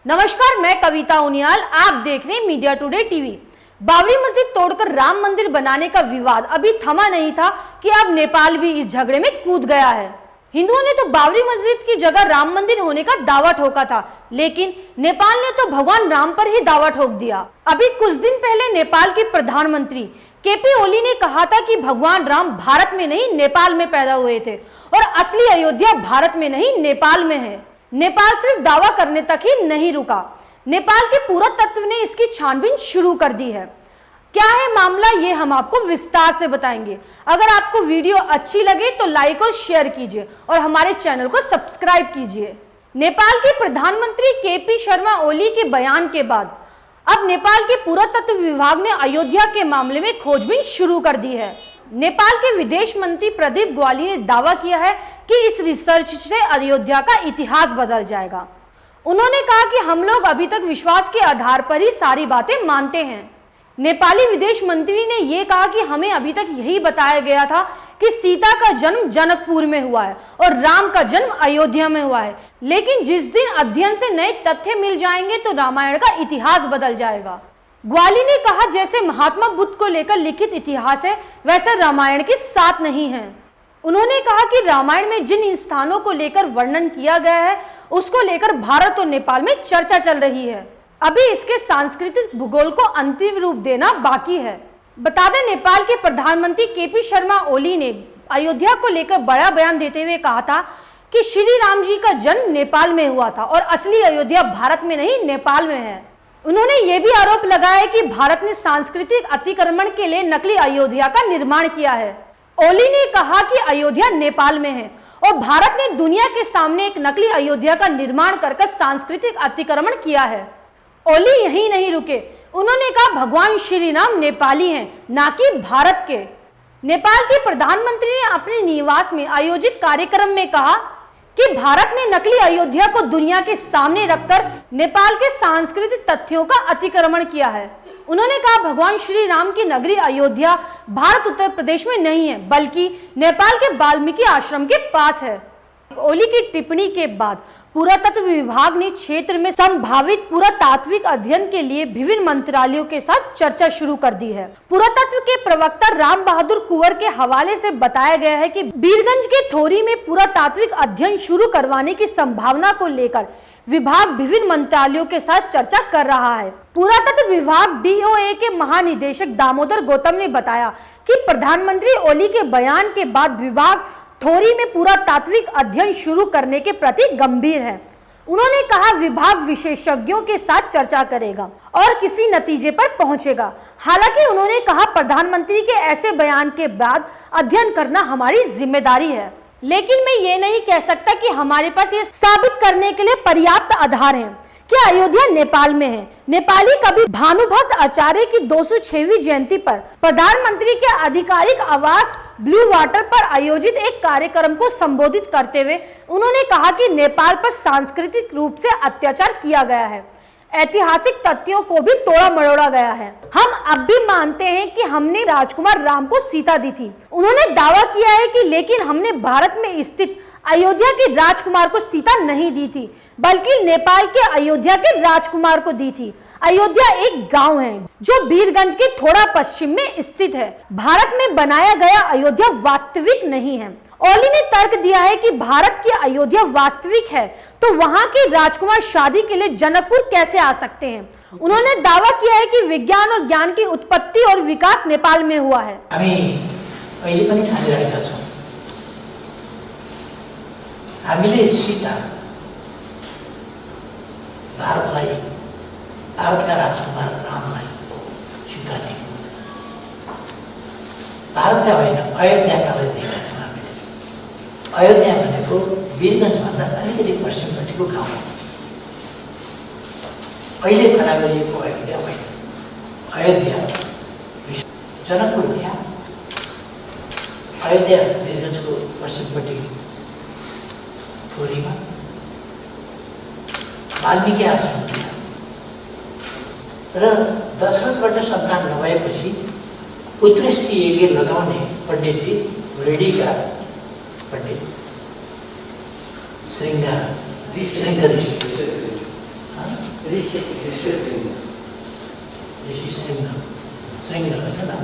नमस्कार, मैं कविता उनियाल, आप देख रहे हैं मीडिया टुडे टीवी। बाबरी मस्जिद तोड़कर राम मंदिर बनाने का विवाद अभी थमा नहीं था कि अब नेपाल भी इस झगड़े में कूद गया है। हिंदुओं ने तो बाबरी मस्जिद की जगह राम मंदिर होने का दावा ठोका था, लेकिन नेपाल ने तो भगवान राम पर ही दावा ठोक दिया। अभी कुछ दिन पहले नेपाल के प्रधानमंत्री केपी ओली ने कहा था कि भगवान राम भारत में नहीं नेपाल में पैदा हुए थे और असली अयोध्या भारत में नहीं नेपाल में है। नेपाल सिर्फ दावा करने तक ही नहीं रुका, नेपाल के पुरातत्व ने इसकी छानबीन शुरू कर दी है। क्या है मामला, ये हम आपको विस्तार से बताएंगे। अगर आपको वीडियो अच्छी लगे तो लाइक और शेयर कीजिए और हमारे चैनल को सब्सक्राइब कीजिए। नेपाल के प्रधानमंत्री केपी शर्मा ओली के बयान के बाद अब नेपाल के पुरातत्व विभाग ने अयोध्या के मामले में खोजबीन शुरू कर दी है। नेपाल के विदेश मंत्री प्रदीप ग्वाली ने दावा किया है कि इस रिसर्च से अयोध्या का इतिहास बदल जाएगा। उन्होंने कहा कि हम लोग अभी तक विश्वास के आधार पर ही सारी बातें मानते हैं। नेपाली विदेश मंत्री ने यह कहा कि हमें अभी तक यही बताया गया था कि सीता का जन्म जनकपुर में हुआ है और राम का जन्म अयोध्या में हुआ है, लेकिन जिस दिन अध्ययन से नए तथ्य मिल जाएंगे तो रामायण का इतिहास बदल जाएगा। ग्वाली ने कहा, जैसे महात्मा बुद्ध को लेकर लिखित इतिहास है वैसे रामायण के साथ नहीं है। उन्होंने कहा कि रामायण में जिन स्थानों को लेकर वर्णन किया गया है उसको लेकर भारत और नेपाल में चर्चा चल रही है। अभी इसके सांस्कृतिक भूगोल को अंतिम रूप देना बाकी है। बता दें, नेपाल के प्रधानमंत्री केपी शर्मा ओली ने अयोध्या को लेकर बड़ा बयान देते हुए कहा था कि श्री राम जी का जन्म नेपाल में हुआ था और असली अयोध्या भारत में नहीं नेपाल में है। उन्होंने ये भी आरोप लगाया कि भारत ने सांस्कृतिक अतिक्रमण के लिए नकली अयोध्या का निर्माण किया है। ओली ने कहा कि अयोध्या नेपाल में है और भारत ने दुनिया के सामने एक नकली अयोध्या का निर्माण कर सांस्कृतिक अतिक्रमण किया है। ओली यहीं नहीं रुके, उन्होंने कहा भगवान श्री राम नेपाली हैं, ना कि भारत के। नेपाल के प्रधानमंत्री ने अपने निवास में आयोजित कार्यक्रम में कहा कि भारत ने नकली अयोध्या को दुनिया के सामने रखकर नेपाल के सांस्कृतिक तथ्यों का अतिक्रमण किया है। उन्होंने कहा भगवान श्री राम की नगरी अयोध्या भारत उत्तर प्रदेश में नहीं है, बल्कि नेपाल के वाल्मीकि आश्रम के पास है। ओली की टिप्पणी के बाद पुरातत्व विभाग ने क्षेत्र में संभावित पुरातात्विक अध्ययन के लिए विभिन्न मंत्रालयों के साथ चर्चा शुरू कर दी है। पुरातत्व के प्रवक्ता राम बहादुर कुंवर के हवाले से बताया गया है कि वीरगंज के थोरी में पुरातात्विक अध्ययन शुरू करवाने की संभावना को लेकर विभाग विभिन्न मंत्रालयों के साथ चर्चा कर रहा है। पुरातत्व विभाग डीओए के महानिदेशक दामोदर गौतम ने बताया कि प्रधानमंत्री ओली के बयान के बाद विभाग थोरी में पुरातात्विक अध्ययन शुरू करने के प्रति गंभीर है। उन्होंने कहा विभाग विशेषज्ञों के साथ चर्चा करेगा और किसी नतीजे पर पहुंचेगा। हालांकि उन्होंने कहा प्रधानमंत्री के ऐसे बयान के बाद अध्ययन करना हमारी जिम्मेदारी है, लेकिन मैं ये नहीं कह सकता कि हमारे पास ये साबित करने के लिए पर्याप्त आधार हैं कि अयोध्या नेपाल में है। नेपाली कवि भानुभक्त आचार्य की 206वीं जयंती पर प्रधानमंत्री के आधिकारिक आवास ब्लू वाटर पर आयोजित एक कार्यक्रम को संबोधित करते हुए उन्होंने कहा कि नेपाल पर सांस्कृतिक रूप से अत्याचार किया गया है, ऐतिहासिक तथ्यों को भी तोड़ा मरोड़ा गया है। हम अब भी मानते हैं कि हमने राजकुमार राम को सीता दी थी। उन्होंने दावा किया है कि लेकिन हमने भारत में स्थित अयोध्या के राजकुमार को सीता नहीं दी थी, बल्कि नेपाल के अयोध्या के राजकुमार को दी थी। अयोध्या एक गांव है जो वीरगंज के थोड़ा पश्चिम में स्थित है। भारत में बनाया गया अयोध्या वास्तविक नहीं है। ओली ने तर्क दिया है कि भारत की अयोध्या वास्तविक है तो वहां के राजकुमार शादी के लिए जनकपुर कैसे आ सकते हैं। उन्होंने दावा किया है कि विज्ञान और ज्ञान की उत्पत्ति और विकास नेपाल में हुआ है। हामीले सीता भारतलाई भारतका राजकुमार रामलाई सीता दियौँ। भारतका होइन, अयोध्याकालाई दिएका थियौँ हामीले। अयोध्या भनेको वीरगन्जभन्दा अलिकति पश्चिमपट्टिको गाउँ हो। अहिले खडा गरिएको अयोध्या होइन। अयोध्या जनकपुर त्यहाँ, अयोध्या वीरगन्जको पश्चिमपट्टि थोरीमा वाल्मीकि आश्रम थियो र दशरथबाट सन्तान नभएपछि उत्कृष्ट यज्ञ लगाउने पण्डितजी रेडीका पण्डित श्रृङ्गार ऋषि ऋषि श्रृङ्ग होइन नाम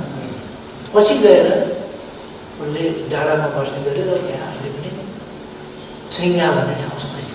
पछि गएर उनले डाँडामा बस्ने गरे र त्यहाँ अहिले पनि श्रृङ्गा भन्ने ठाउँ छ